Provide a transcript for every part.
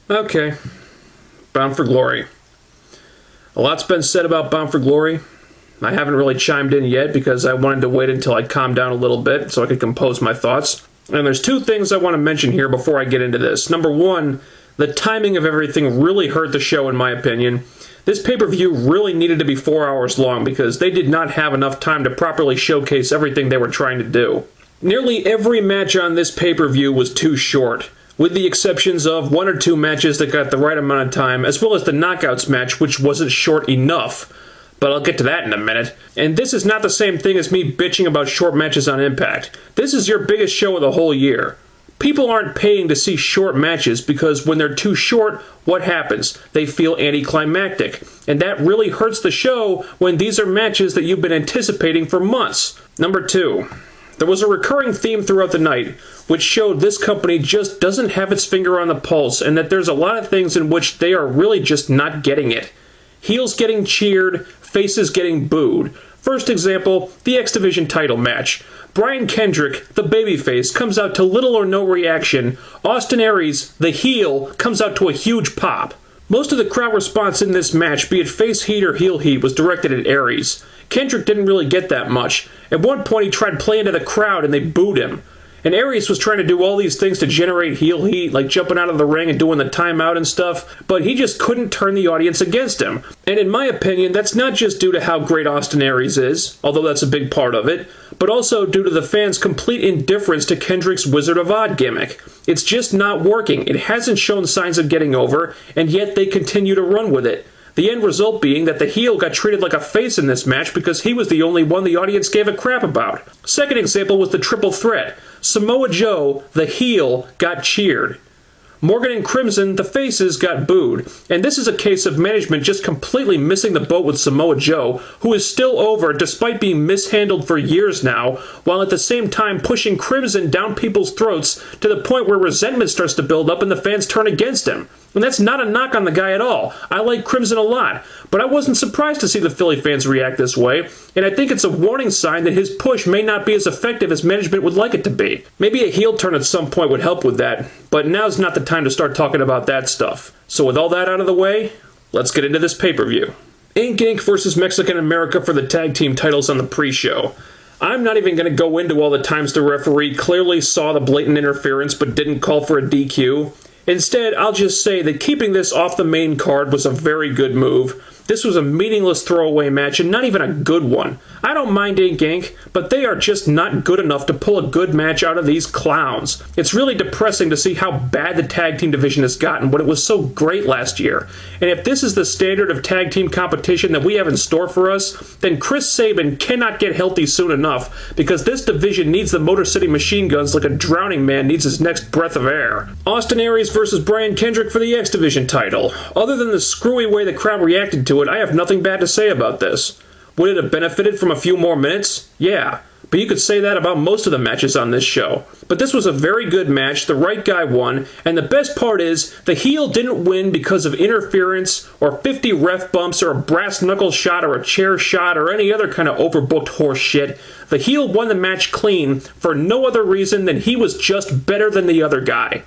Okay, Bound for Glory. A lot's been said about Bound for Glory. I haven't really chimed in yet because I wanted to wait until I calmed down a little bit so I could compose my thoughts. And there's two things I want to mention here before I get into this. Number one, the timing of everything really hurt the show in my opinion. This pay-per-view really needed to be 4 hours long because they did not have enough time to properly showcase everything they were trying to do. Nearly every match on this pay-per-view was too short, with the exceptions of 1 or 2 matches that got the right amount of time, as well as the Knockouts match, which wasn't short enough. But I'll get to that in a minute. And this is not the same thing as me bitching about short matches on iMPACT. This is your biggest show of the whole year. People aren't paying to see short matches because when they're too short, what happens? They feel anticlimactic. And that really hurts the show when these are matches that you've been anticipating for months. Number 2. There was a recurring theme throughout the night, which showed this company just doesn't have its finger on the pulse and that there's a lot of things in which they are really just not getting it. Heels getting cheered, faces getting booed. First example, the X Division title match. Brian Kendrick, the babyface, comes out to little or no reaction. Austin Aries, the heel, comes out to a huge pop. Most of the crowd response in this match, be it face heat or heel heat, was directed at Aries. Kendrick didn't really get that much. At one point he tried playing to the crowd and they booed him. And Aries was trying to do all these things to generate heel heat, like jumping out of the ring and doing the timeout and stuff, but he just couldn't turn the audience against him. And in my opinion, that's not just due to how great Austin Aries is, although that's a big part of it, but also due to the fans' complete indifference to Kendrick's Wizard of Oz gimmick. It's just not working. It hasn't shown signs of getting over, and yet they continue to run with it. The end result being that the heel got treated like a face in this match because he was the only one the audience gave a crap about. Second example was the triple threat. Samoa Joe, the heel, got cheered. Morgan and Crimson, the faces, got booed. And this is a case of management just completely missing the boat with Samoa Joe, who is still over despite being mishandled for years now, while at the same time pushing Crimson down people's throats to the point where resentment starts to build up and the fans turn against him. And that's not a knock on the guy at all. I like Crimson a lot, but I wasn't surprised to see the Philly fans react this way, and I think it's a warning sign that his push may not be as effective as management would like it to be. Maybe a heel turn at some point would help with that, but now's not the time to start talking about that stuff. So with all that out of the way, let's get into this pay-per-view. Inc. versus Mexican America for the tag team titles on the pre-show. I'm not even going to go into all the times the referee clearly saw the blatant interference but didn't call for a DQ. Instead, I'll just say that keeping this off the main card was a very good move. This was a meaningless throwaway match and not even a good one. I don't mind Inc., but they are just not good enough to pull a good match out of these clowns. It's really depressing to see how bad the tag team division has gotten when it was so great last year. And if this is the standard of tag team competition that we have in store for us, then Chris Sabin cannot get healthy soon enough because this division needs the Motor City Machine Guns like a drowning man needs his next breath of air. Austin Aries versus Brian Kendrick for the X Division title. Other than the screwy way the crowd reacted to it, I have nothing bad to say about this. Would it have benefited from a few more minutes? Yeah, but you could say that about most of the matches on this show. But this was a very good match, the right guy won, and the best part is, the heel didn't win because of interference, or 50 ref bumps, or a brass knuckle shot, or a chair shot, or any other kind of overbooked horse shit. The heel won the match clean for no other reason than he was just better than the other guy.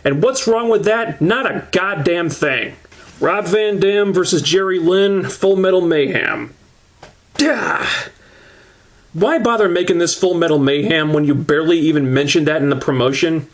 And what's wrong with that? Not a goddamn thing. Rob Van Dam versus Jerry Lynn, Full Metal Mayhem. Why bother making this Full Metal Mayhem when you barely even mentioned that in the promotion?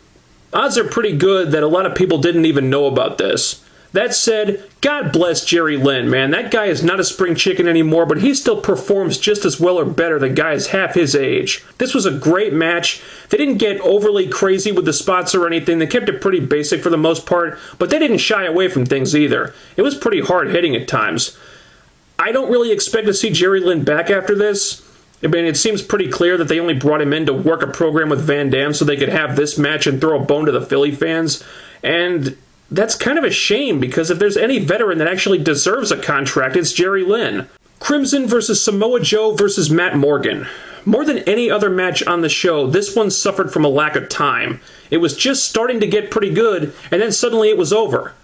Odds are pretty good that a lot of people didn't even know about this. That said, God bless Jerry Lynn, man. That guy is not a spring chicken anymore, but he still performs just as well or better than guys half his age. This was a great match. They didn't get overly crazy with the spots or anything. They kept it pretty basic for the most part, but they didn't shy away from things either. It was pretty hard-hitting at times. I don't really expect to see Jerry Lynn back after this. I mean, it seems pretty clear that they only brought him in to work a program with Van Dam so they could have this match and throw a bone to the Philly fans. And that's kind of a shame, because if there's any veteran that actually deserves a contract, it's Jerry Lynn. Crimson versus Samoa Joe versus Matt Morgan. More than any other match on the show, this one suffered from a lack of time. It was just starting to get pretty good, and then suddenly it was over.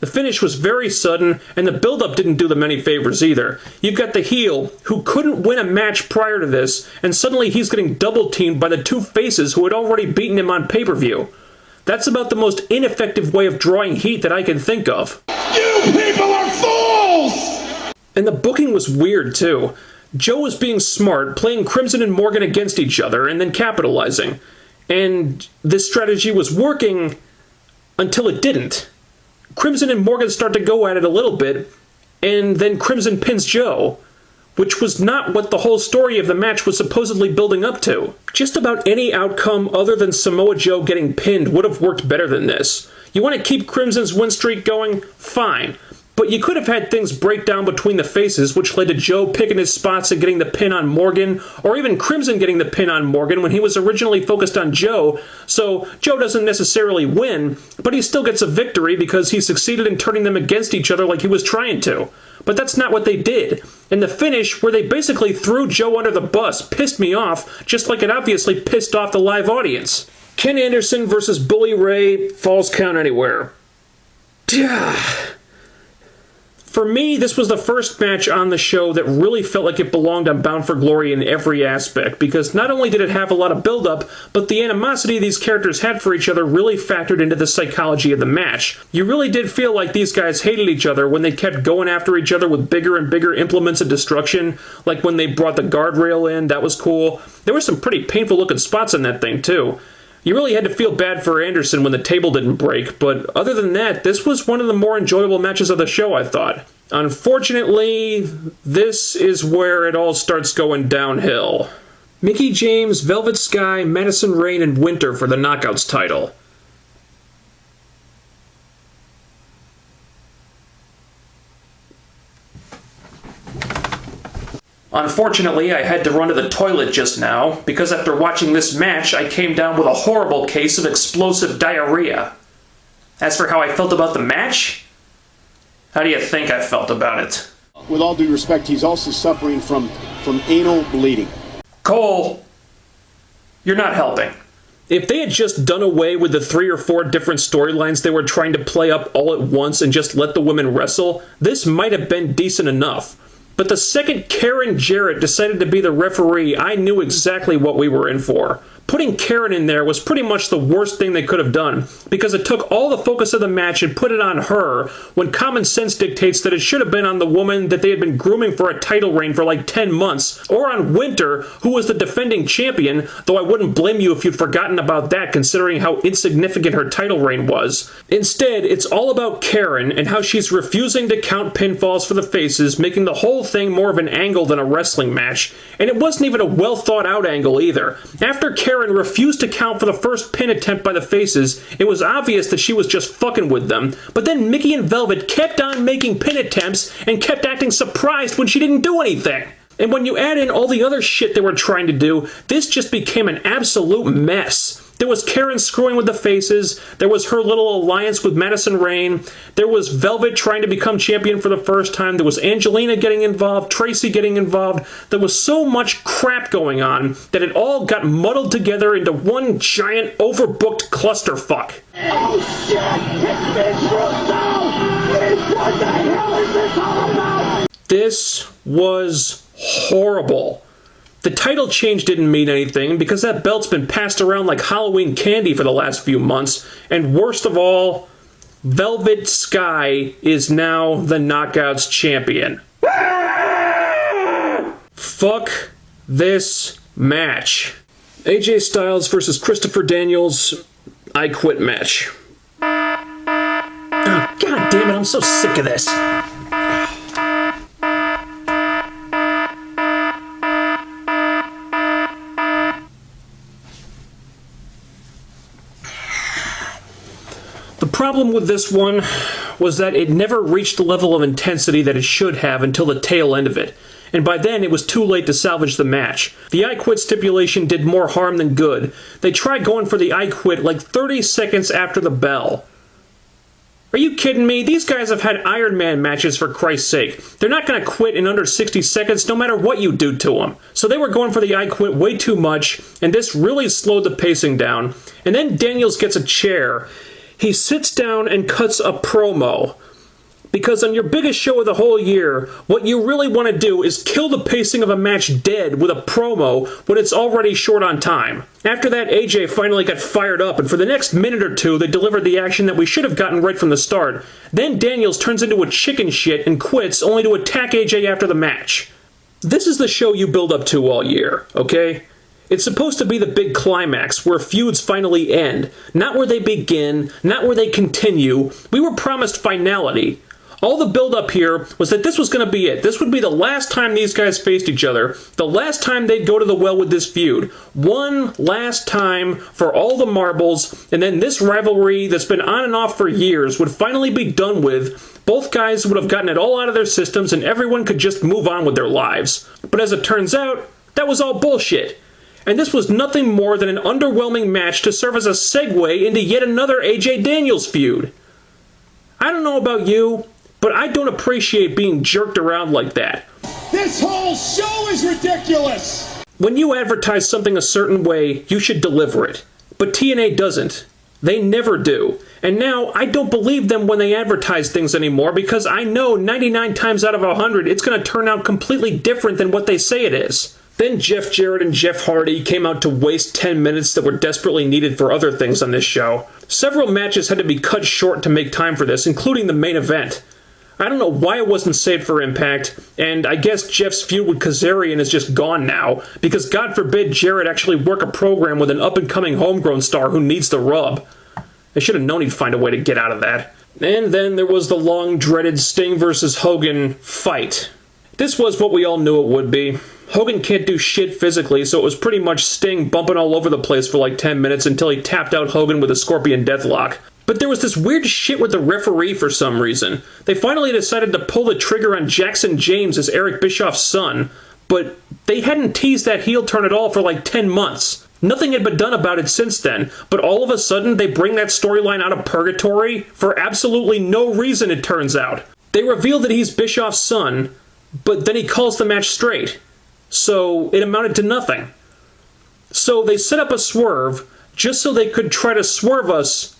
The finish was very sudden, and the build-up didn't do them any favors either. You've got the heel, who couldn't win a match prior to this, and suddenly he's getting double-teamed by the two faces who had already beaten him on pay-per-view. That's about the most ineffective way of drawing heat that I can think of. You people are fools! And the booking was weird, too. Joe was being smart, playing Crimson and Morgan against each other, and then capitalizing. And this strategy was working until it didn't. Crimson and Morgan start to go at it a little bit, and then Crimson pins Joe, which was not what the whole story of the match was supposedly building up to. Just about any outcome other than Samoa Joe getting pinned would have worked better than this. You want to keep Crimson's win streak going? Fine. But you could have had things break down between the faces, which led to Joe picking his spots and getting the pin on Morgan, or even Crimson getting the pin on Morgan when he was originally focused on Joe, so Joe doesn't necessarily win, but he still gets a victory because he succeeded in turning them against each other like he was trying to. But that's not what they did. And the finish, where they basically threw Joe under the bus, pissed me off, just like it obviously pissed off the live audience. Ken Anderson versus Bully Ray, Falls Count Anywhere. For me, this was the first match on the show that really felt like it belonged on Bound for Glory in every aspect, because not only did it have a lot of build-up, but the animosity these characters had for each other really factored into the psychology of the match. You really did feel like these guys hated each other when they kept going after each other with bigger and bigger implements of destruction, like when they brought the guardrail in. That was cool. There were some pretty painful-looking spots in that thing, too. You really had to feel bad for Anderson when the table didn't break, but other than that, this was one of the more enjoyable matches of the show, I thought. Unfortunately, this is where it all starts going downhill. Mickie James, Velvet Sky, Madison Rayne, and Winter for the Knockouts title. Unfortunately, I had to run to the toilet just now, because after watching this match, I came down with a horrible case of explosive diarrhea. As for how I felt about the match, how do you think I felt about it? With all due respect, he's also suffering from anal bleeding. Cole, you're not helping. If they had just done away with the 3 or 4 different storylines they were trying to play up all at once and just let the women wrestle, this might have been decent enough. But the second Karen Jarrett decided to be the referee, I knew exactly what we were in for. Putting Karen in there was pretty much the worst thing they could have done, because it took all the focus of the match and put it on her, when common sense dictates that it should have been on the woman that they had been grooming for a title reign for like 10 months, or on Winter, who was the defending champion, though I wouldn't blame you if you'd forgotten about that considering how insignificant her title reign was. Instead, it's all about Karen and how she's refusing to count pinfalls for the faces, making the whole thing more of an angle than a wrestling match, and it wasn't even a well thought out angle either. After Karen refused to count for the first pin attempt by the faces, it was obvious that she was just fucking with them, but then Mickie and Velvet kept on making pin attempts and kept acting surprised when she didn't do anything. And when you add in all the other shit they were trying to do, this just became an absolute mess. There was Karen screwing with the faces, there was her little alliance with Madison Rayne, there was Velvet trying to become champion for the first time, there was Angelina getting involved, Tracy getting involved. There was so much crap going on that it all got muddled together into one giant overbooked clusterfuck. Oh shit! It's Russo! What the hell is this all about? This was horrible. The title change didn't mean anything because that belt's been passed around like Halloween candy for the last few months, and worst of all, Velvet Sky is now the Knockouts champion. Fuck this match. AJ Styles versus Christopher Daniels, I Quit match. Oh, God damn it, I'm so sick of this. The problem with this one was that it never reached the level of intensity that it should have until the tail end of it, and by then it was too late to salvage the match. The I Quit stipulation did more harm than good. They tried going for the I Quit like 30 seconds after the bell. Are you kidding me? These guys have had Iron Man matches, for Christ's sake. They're not going to quit in under 60 seconds no matter what you do to them. So they were going for the I Quit way too much, and this really slowed the pacing down. And then Daniels gets a chair. He sits down and cuts a promo. Because on your biggest show of the whole year, what you really want to do is kill the pacing of a match dead with a promo when it's already short on time. After that, AJ finally got fired up, and for the next minute or two, they delivered the action that we should have gotten right from the start. Then Daniels turns into a chicken shit and quits, only to attack AJ after the match. This is the show you build up to all year, okay? It's supposed to be the big climax, where feuds finally end. Not where they begin, not where they continue. We were promised finality. All the build-up here was that this was going to be it. This would be the last time these guys faced each other. The last time they'd go to the well with this feud. One last time for all the marbles, and then this rivalry that's been on and off for years would finally be done with. Both guys would have gotten it all out of their systems, and everyone could just move on with their lives. But as it turns out, that was all bullshit. And this was nothing more than an underwhelming match to serve as a segue into yet another AJ Daniels feud. I don't know about you, but I don't appreciate being jerked around like that. This whole show is ridiculous! When you advertise something a certain way, you should deliver it. But TNA doesn't. They never do. And now, I don't believe them when they advertise things anymore because I know 99 times out of 100 it's going to turn out completely different than what they say it is. Then Jeff Jarrett and Jeff Hardy came out to waste 10 minutes that were desperately needed for other things on this show. Several matches had to be cut short to make time for this, including the main event. I don't know why it wasn't saved for Impact, and I guess Jeff's feud with Kazarian is just gone now, because God forbid Jarrett actually work a program with an up-and-coming homegrown star who needs the rub. They should have known he'd find a way to get out of that. And then there was the long-dreaded Sting vs. Hogan fight. This was what we all knew it would be. Hogan can't do shit physically, so it was pretty much Sting bumping all over the place for like 10 minutes until he tapped out Hogan with a Scorpion Deathlock. But there was this weird shit with the referee for some reason. They finally decided to pull the trigger on Jackson James as Eric Bischoff's son, but they hadn't teased that heel turn at all for like 10 months. Nothing had been done about it since then, but all of a sudden they bring that storyline out of purgatory for absolutely no reason, it turns out. They reveal that he's Bischoff's son, but then he calls the match straight. So it amounted to nothing. So they set up a swerve just so they could try to swerve us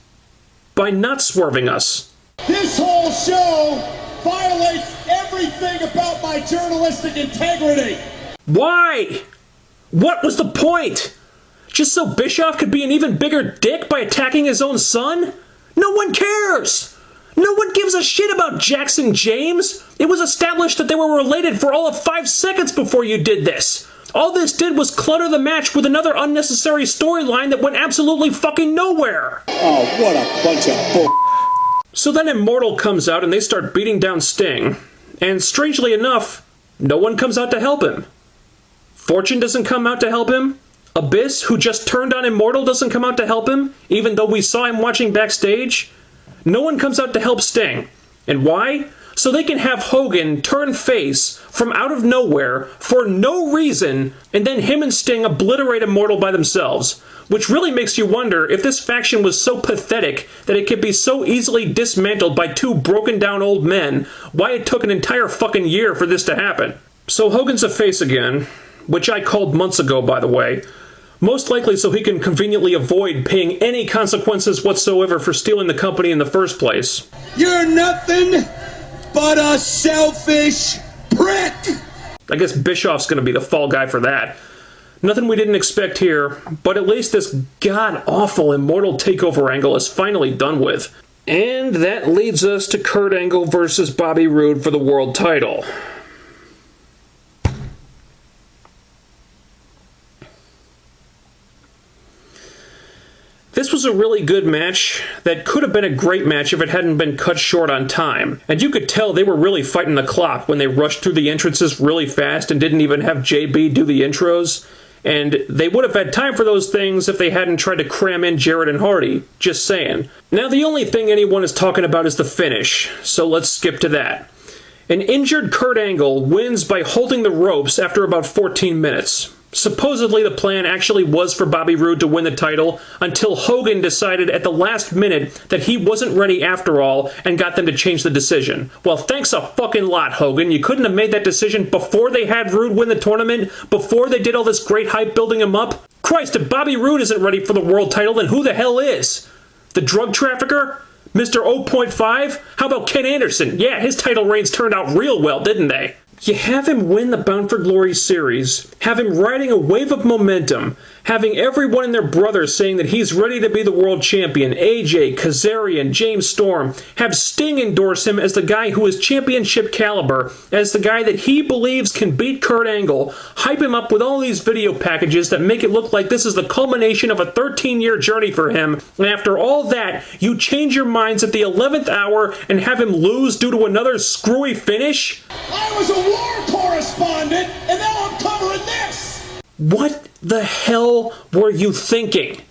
by not swerving us. This whole show violates everything about my journalistic integrity. Why? What was the point? Just so Bischoff could be an even bigger dick by attacking his own son? No one cares! No one gives a shit about Jackson James! It was established that they were related for all of 5 seconds before you did this! All this did was clutter the match with another unnecessary storyline that went absolutely fucking nowhere! Oh, what a bunch of bull. So then Immortal comes out and they start beating down Sting. And strangely enough, no one comes out to help him. Fortune doesn't come out to help him. Abyss, who just turned on Immortal, doesn't come out to help him, even though we saw him watching backstage. No one comes out to help Sting. And why? So they can have Hogan turn face from out of nowhere for no reason, and then him and Sting obliterate Immortal by themselves. Which really makes you wonder if this faction was so pathetic that it could be so easily dismantled by two broken down old men, why it took an entire fucking year for this to happen. So Hogan's a face again, which I called months ago, by the way. Most likely so he can conveniently avoid paying any consequences whatsoever for stealing the company in the first place. You're nothing but a selfish prick! I guess Bischoff's gonna be the fall guy for that. Nothing we didn't expect here, but at least this god-awful Immortal takeover angle is finally done with. And that leads us to Kurt Angle versus Bobby Roode for the world title. This was a really good match that could have been a great match if it hadn't been cut short on time. And you could tell they were really fighting the clock when they rushed through the entrances really fast and didn't even have JB do the intros. And they would have had time for those things if they hadn't tried to cram in Jarrett and Hardy. Just saying. Now the only thing anyone is talking about is the finish, so let's skip to that. An injured Kurt Angle wins by holding the ropes after about 14 minutes. Supposedly the plan actually was for Bobby Roode to win the title until Hogan decided at the last minute that he wasn't ready after all and got them to change the decision. Well, thanks a fucking lot, Hogan. You couldn't have made that decision before they had Roode win the tournament, before they did all this great hype building him up. Christ, if Bobby Roode isn't ready for the world title, then who the hell is? The drug trafficker? Mr. 0.5? How about Ken Anderson? Yeah, his title reigns turned out real well, didn't they? You have him win the Bound for Glory series, have him riding a wave of momentum, having everyone and their brother saying that he's ready to be the world champion, AJ, Kazarian, James Storm, have Sting endorse him as the guy who is championship caliber, as the guy that he believes can beat Kurt Angle, hype him up with all these video packages that make it look like this is the culmination of a 13-year journey for him, and after all that, you change your minds at the 11th hour and have him lose due to another screwy finish? I was a war correspondent, and now I'm covering this! What the hell were you thinking?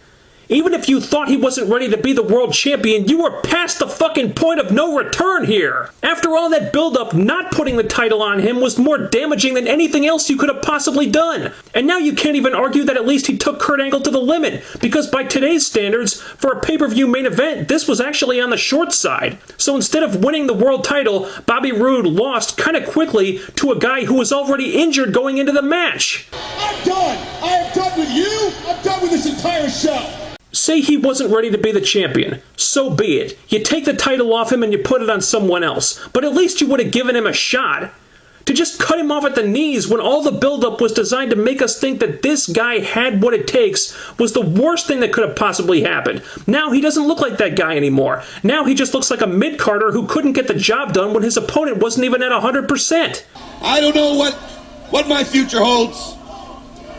Even if you thought he wasn't ready to be the world champion, you were past the fucking point of no return here! After all that build-up, not putting the title on him was more damaging than anything else you could have possibly done. And now you can't even argue that at least he took Kurt Angle to the limit, because by today's standards, for a pay-per-view main event, this was actually on the short side. So instead of winning the world title, Bobby Roode lost kinda quickly to a guy who was already injured going into the match. I'm done! I am done with you! I'm done with this entire show! Say he wasn't ready to be the champion. So be it. You take the title off him and you put it on someone else. But at least you would have given him a shot. To just cut him off at the knees when all the buildup was designed to make us think that this guy had what it takes was the worst thing that could have possibly happened. Now he doesn't look like that guy anymore. Now he just looks like a mid-carder who couldn't get the job done when his opponent wasn't even at 100%. I don't know what my future holds,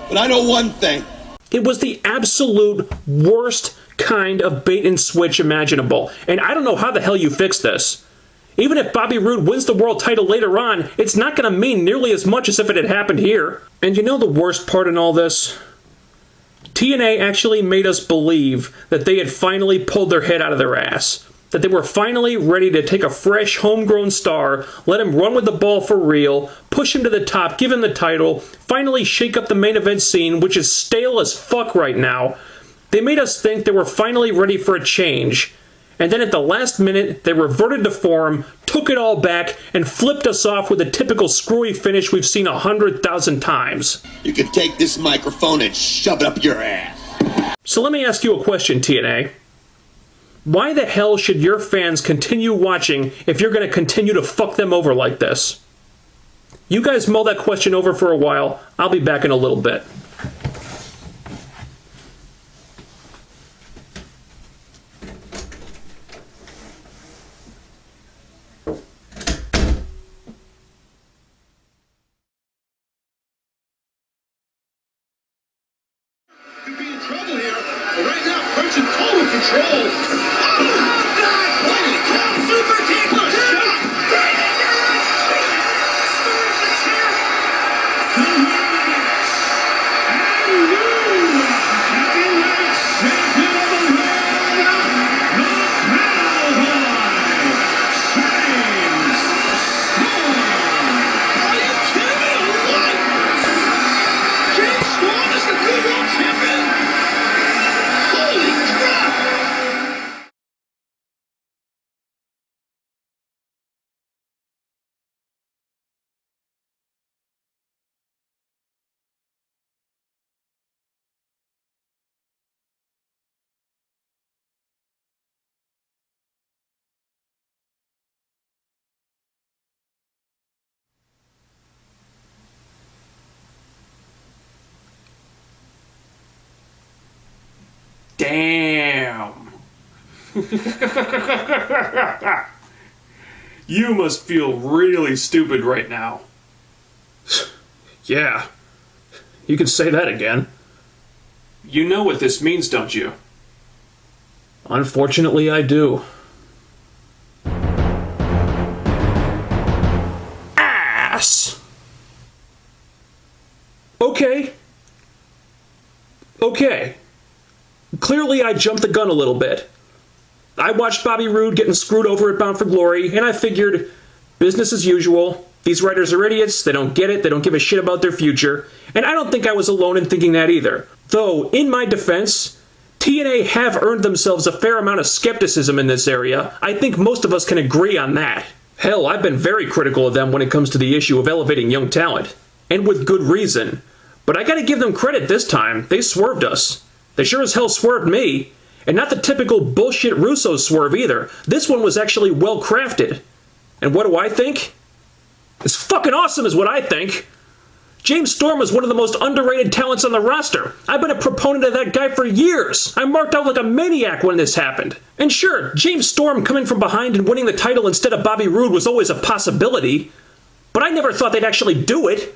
but I know one thing. It was the absolute worst kind of bait and switch imaginable, and I don't know how the hell you fix this. Even if Bobby Roode wins the world title later on, it's not going to mean nearly as much as if it had happened here. And you know the worst part in all this? TNA actually made us believe that they had finally pulled their head out of their ass. That they were finally ready to take a fresh, homegrown star, let him run with the ball for real, push him to the top, give him the title, finally shake up the main event scene, which is stale as fuck right now. They made us think they were finally ready for a change. And then at the last minute, they reverted to form, took it all back, and flipped us off with a typical screwy finish we've seen 100,000 times. You can take this microphone and shove it up your ass. So let me ask you a question, TNA. Why the hell should your fans continue watching if you're going to continue to fuck them over like this? You guys mull that question over for a while. I'll be back in a little bit. Could be in trouble here, but right now, Kurt's in total control. Oh, God! Holy cow! Super kick! What a shot! Are you kidding me or what? James Storm is the new world champion? Holy crap! Damn. You must feel really stupid right now. Yeah. You can say that again. You know what this means, don't you? Unfortunately, I do. Ass! Okay. Okay. Clearly, I jumped the gun a little bit. I watched Bobby Roode getting screwed over at Bound for Glory, and I figured, business as usual. These writers are idiots, they don't get it, they don't give a shit about their future, and I don't think I was alone in thinking that either. Though, in my defense, TNA have earned themselves a fair amount of skepticism in this area. I think most of us can agree on that. Hell, I've been very critical of them when it comes to the issue of elevating young talent. And with good reason. But I gotta give them credit this time, they swerved us. They sure as hell swerved me. And not the typical bullshit Russo swerve either. This one was actually well crafted. And what do I think? It's fucking awesome is what I think. James Storm was one of the most underrated talents on the roster. I've been a proponent of that guy for years. I marked out like a maniac when this happened. And sure, James Storm coming from behind and winning the title instead of Bobby Roode was always a possibility. But I never thought they'd actually do it.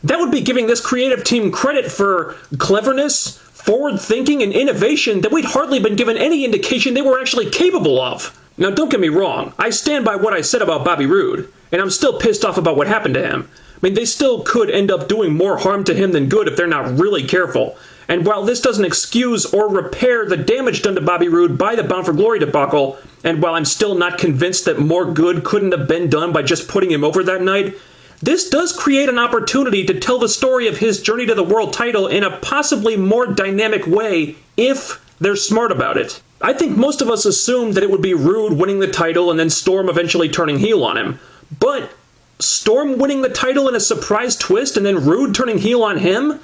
That would be giving this creative team credit for cleverness, forward thinking, and innovation that we'd hardly been given any indication they were actually capable of. Now don't get me wrong, I stand by what I said about Bobby Roode, and I'm still pissed off about what happened to him. I mean, they still could end up doing more harm to him than good if they're not really careful. And while this doesn't excuse or repair the damage done to Bobby Roode by the Bound for Glory debacle, and while I'm still not convinced that more good couldn't have been done by just putting him over that night, this does create an opportunity to tell the story of his journey to the world title in a possibly more dynamic way if they're smart about it. I think most of us assumed that it would be Roode winning the title and then Storm eventually turning heel on him. But Storm winning the title in a surprise twist and then Roode turning heel on him?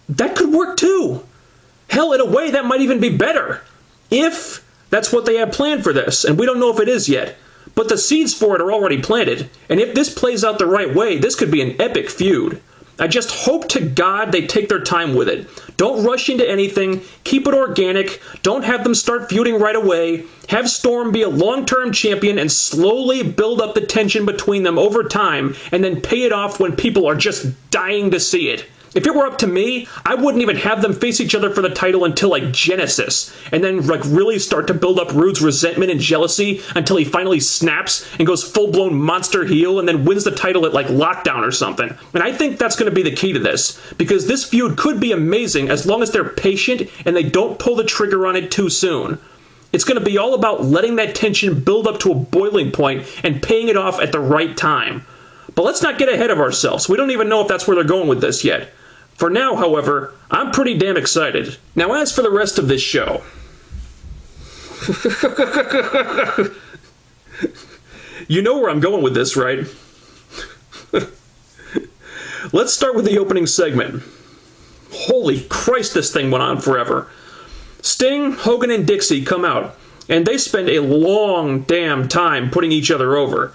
That could work too. Hell, in a way, that might even be better. If that's what they have planned for this, and we don't know if it is yet. But the seeds for it are already planted, and if this plays out the right way, this could be an epic feud. I just hope to God they take their time with it. Don't rush into anything, keep it organic, don't have them start feuding right away, have Storm be a long-term champion and slowly build up the tension between them over time, and then pay it off when people are just dying to see it. If it were up to me, I wouldn't even have them face each other for the title until like Genesis, and then like really start to build up Roode's resentment and jealousy until he finally snaps and goes full-blown monster heel and then wins the title at like Lockdown or something. And I think that's going to be the key to this, because this feud could be amazing as long as they're patient and they don't pull the trigger on it too soon. It's going to be all about letting that tension build up to a boiling point and paying it off at the right time. But let's not get ahead of ourselves. We don't even know if that's where they're going with this yet. For now, however, I'm pretty damn excited. Now, as for the rest of this show... You know where I'm going with this, right? Let's start with the opening segment. Holy Christ, this thing went on forever. Sting, Hogan, and Dixie come out, and they spend a long damn time putting each other over.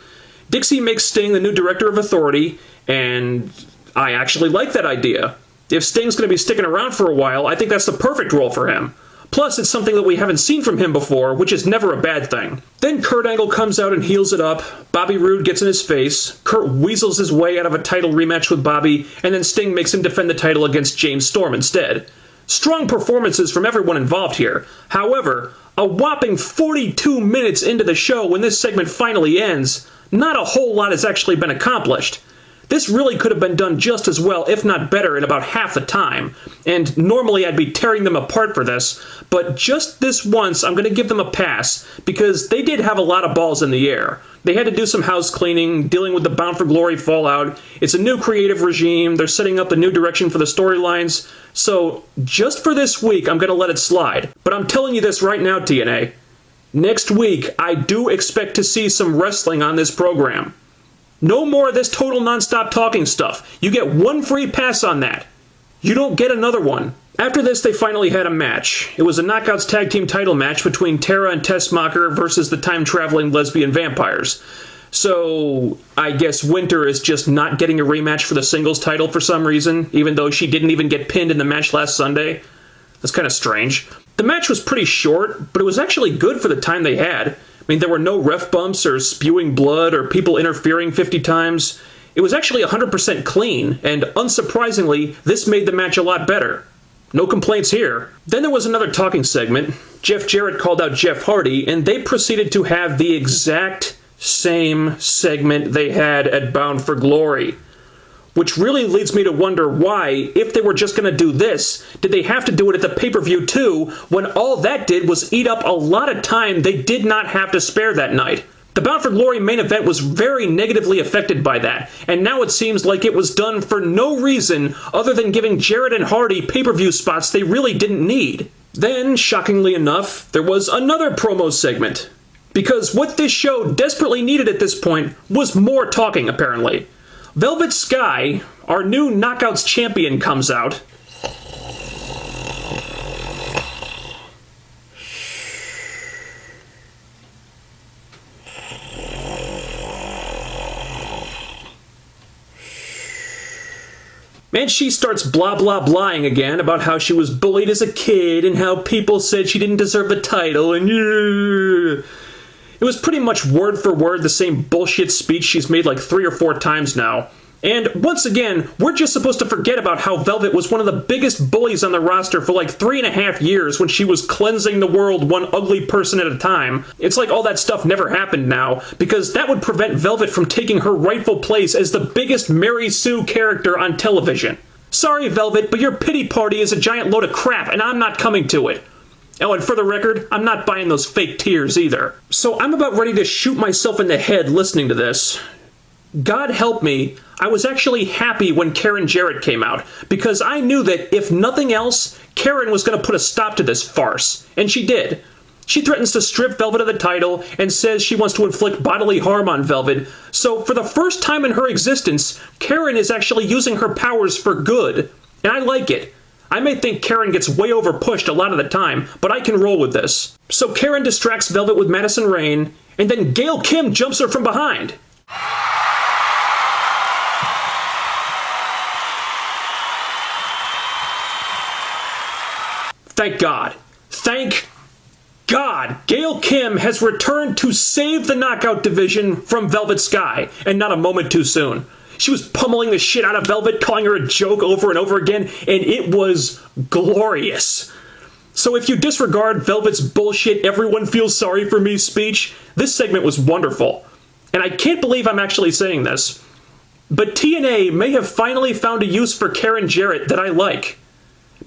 Dixie makes Sting the new Director of Authority, and I actually like that idea. If Sting's going to be sticking around for a while, I think that's the perfect role for him. Plus, it's something that we haven't seen from him before, which is never a bad thing. Then Kurt Angle comes out and heals it up, Bobby Roode gets in his face, Kurt weasels his way out of a title rematch with Bobby, and then Sting makes him defend the title against James Storm instead. Strong performances from everyone involved here. However, a whopping 42 minutes into the show when this segment finally ends, not a whole lot has actually been accomplished. This really could have been done just as well, if not better, in about half the time. And normally I'd be tearing them apart for this, but just this once I'm going to give them a pass, because they did have a lot of balls in the air. They had to do some house cleaning, dealing with the Bound for Glory fallout. It's a new creative regime. They're setting up a new direction for the storylines. So just for this week, I'm going to let it slide. But I'm telling you this right now, TNA. Next week, I do expect to see some wrestling on this program. No more of this total non-stop talking stuff. You get one free pass on that. You don't get another one. After this, they finally had a match. It was a Knockouts Tag Team title match between Tara and Tessmacher versus the time-traveling lesbian vampires. So, I guess Winter is just not getting a rematch for the singles title for some reason, even though she didn't even get pinned in the match last Sunday. That's kind of strange. The match was pretty short, but it was actually good for the time they had. I mean, there were no ref bumps or spewing blood or people interfering 50 times. It was actually 100% clean, and unsurprisingly, this made the match a lot better. No complaints here. Then there was another talking segment. Jeff Jarrett called out Jeff Hardy, and they proceeded to have the exact same segment they had at Bound for Glory. Which really leads me to wonder why, if they were just going to do this, did they have to do it at the pay-per-view too, when all that did was eat up a lot of time they did not have to spare that night. The Bound for Glory main event was very negatively affected by that, and now it seems like it was done for no reason other than giving Jarrett and Hardy pay-per-view spots they really didn't need. Then, shockingly enough, there was another promo segment. Because what this show desperately needed at this point was more talking, apparently. Velvet Sky, our new Knockouts champion, comes out. And she starts blah blah blahing again about how she was bullied as a kid and how people said she didn't deserve the title and it was pretty much word for word the same bullshit speech she's made like 3 or 4 times now. And once again, we're just supposed to forget about how Velvet was one of the biggest bullies on the roster for like 3.5 years when she was cleansing the world one ugly person at a time. It's like all that stuff never happened now, because that would prevent Velvet from taking her rightful place as the biggest Mary Sue character on television. Sorry, Velvet, but your pity party is a giant load of crap, and I'm not coming to it. Oh, and for the record, I'm not buying those fake tears either. So I'm about ready to shoot myself in the head listening to this. God help me, I was actually happy when Karen Jarrett came out, because I knew that, if nothing else, Karen was going to put a stop to this farce. And she did. She threatens to strip Velvet of the title and says she wants to inflict bodily harm on Velvet. So for the first time in her existence, Karen is actually using her powers for good. And I like it. I may think Karen gets way over pushed a lot of the time, but I can roll with this. So Karen distracts Velvet with Madison Rayne, and then Gail Kim jumps her from behind. Thank God. Thank God. Gail Kim has returned to save the Knockout division from Velvet Sky, and not a moment too soon. She was pummeling the shit out of Velvet, calling her a joke over and over again, and it was glorious. So if you disregard Velvet's bullshit "everyone feels sorry for me" speech, this segment was wonderful. And I can't believe I'm actually saying this, but TNA may have finally found a use for Karen Jarrett that I like.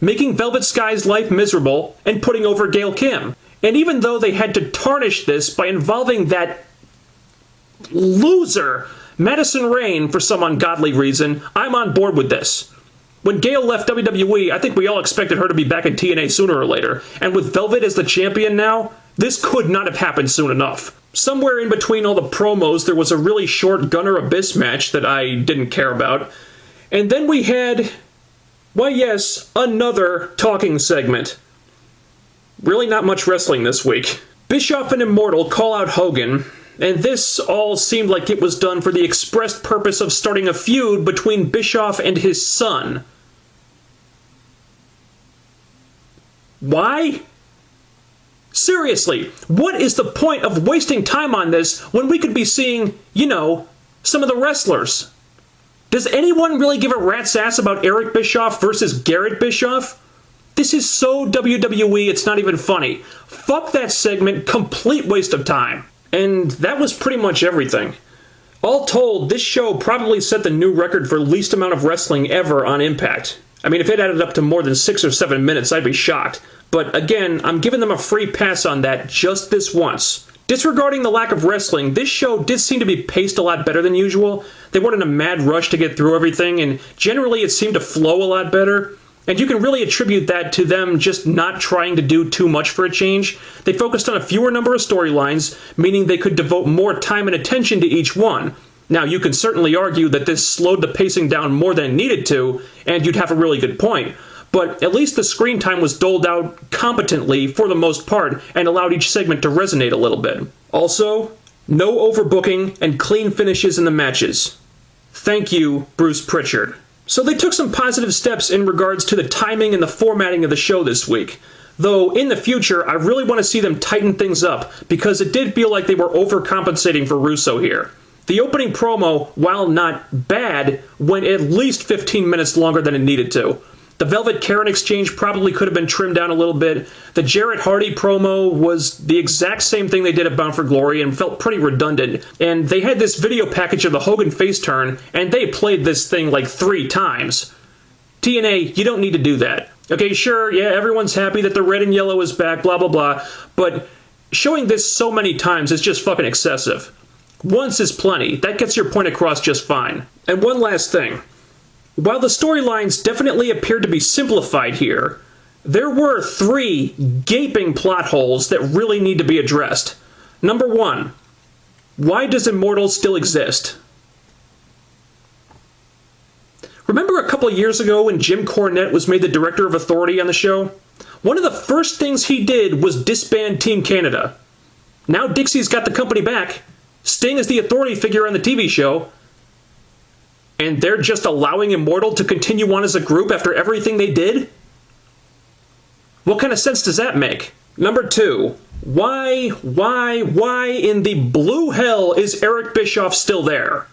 Making Velvet Sky's life miserable and putting over Gail Kim. And even though they had to tarnish this by involving that loser Madison Rayne for some ungodly reason, I'm on board with this. When Gail left WWE, I think we all expected her to be back in TNA sooner or later, and with Velvet as the champion now, this could not have happened soon enough. Somewhere in between all the promos, there was a really short Gunner Abyss match that I didn't care about, and then we had, why yes, another talking segment. Really not much wrestling this week. Bischoff and Immortal call out Hogan, and this all seemed like it was done for the expressed purpose of starting a feud between Bischoff and his son. Why? Seriously, what is the point of wasting time on this when we could be seeing, you know, some of the wrestlers? Does anyone really give a rat's ass about Eric Bischoff versus Garrett Bischoff? This is so WWE, it's not even funny. Fuck that segment, complete waste of time. And that was pretty much everything. All told, this show probably set the new record for least amount of wrestling ever on iMPACT. I mean, if it added up to more than 6 or 7 minutes, I'd be shocked. But again, I'm giving them a free pass on that just this once. Disregarding the lack of wrestling, this show did seem to be paced a lot better than usual. They weren't in a mad rush to get through everything, and generally it seemed to flow a lot better. And you can really attribute that to them just not trying to do too much for a change. They focused on a fewer number of storylines, meaning they could devote more time and attention to each one. Now, you can certainly argue that this slowed the pacing down more than it needed to, and you'd have a really good point. But at least the screen time was doled out competently for the most part and allowed each segment to resonate a little bit. Also, no overbooking and clean finishes in the matches. Thank you, Bruce Pritchard. So they took some positive steps in regards to the timing and the formatting of the show this week. Though, in the future, I really want to see them tighten things up, because it did feel like they were overcompensating for Russo here. The opening promo, while not bad, went at least 15 minutes longer than it needed to. The Velvet Karen exchange probably could have been trimmed down a little bit. The Jarrett Hardy promo was the exact same thing they did at Bound for Glory and felt pretty redundant. And they had this video package of the Hogan face turn, and they played this thing like 3 times. TNA, you don't need to do that. Okay, sure, yeah, everyone's happy that the red and yellow is back, blah, blah, blah. But showing this so many times is just fucking excessive. Once is plenty. That gets your point across just fine. And one last thing. While the storylines definitely appeared to be simplified here, there were 3 gaping plot holes that really need to be addressed. Number 1, why does Immortal still exist? Remember a couple years ago when Jim Cornette was made the Director of Authority on the show? One of the first things he did was disband Team Canada. Now Dixie's got the company back. Sting is the authority figure on the TV show. And they're just allowing Immortal to continue on as a group after everything they did? What kind of sense does that make? Number 2, why in the blue hell is Eric Bischoff still there?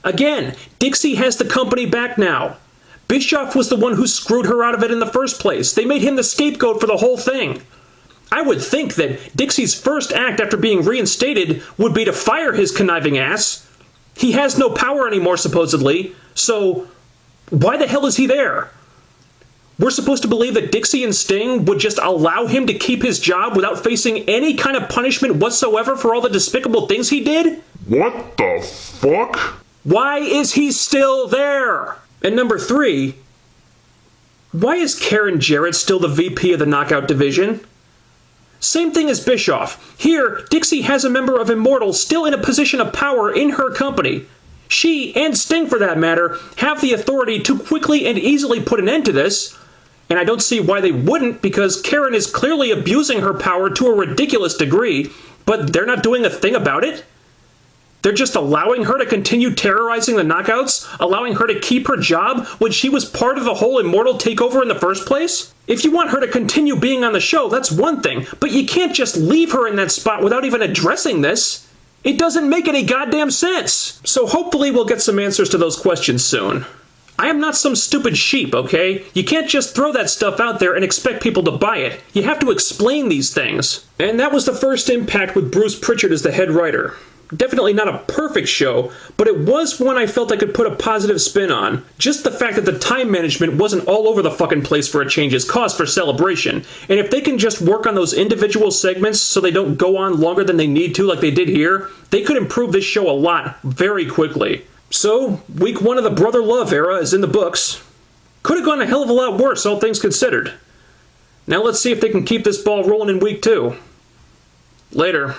Again, Dixie has the company back now. Bischoff was the one who screwed her out of it in the first place. They made him the scapegoat for the whole thing. I would think that Dixie's first act after being reinstated would be to fire his conniving ass. He has no power anymore, supposedly, so why the hell is he there? We're supposed to believe that Dixie and Sting would just allow him to keep his job without facing any kind of punishment whatsoever for all the despicable things he did? What the fuck? Why is he still there? And number 3, why is Karen Jarrett still the VP of the Knockout division? Same thing as Bischoff. Here, Dixie has a member of Immortal still in a position of power in her company. She, and Sting for that matter, have the authority to quickly and easily put an end to this. And I don't see why they wouldn't, because Karen is clearly abusing her power to a ridiculous degree, but they're not doing a thing about it. They're just allowing her to continue terrorizing the Knockouts, allowing her to keep her job when she was part of the whole Immortal takeover in the first place? If you want her to continue being on the show, that's one thing, but you can't just leave her in that spot without even addressing this. It doesn't make any goddamn sense. So hopefully we'll get some answers to those questions soon. I am not some stupid sheep, okay? You can't just throw that stuff out there and expect people to buy it. You have to explain these things. And that was the first Impact with Bruce Pritchard as the head writer. Definitely not a perfect show, but it was one I felt I could put a positive spin on. Just the fact that the time management wasn't all over the fucking place for a change is cause for celebration. And if they can just work on those individual segments so they don't go on longer than they need to like they did here, they could improve this show a lot very quickly. So, week 1 of the Brother Love era is in the books. Could have gone a hell of a lot worse, all things considered. Now let's see if they can keep this ball rolling in week 2. Later.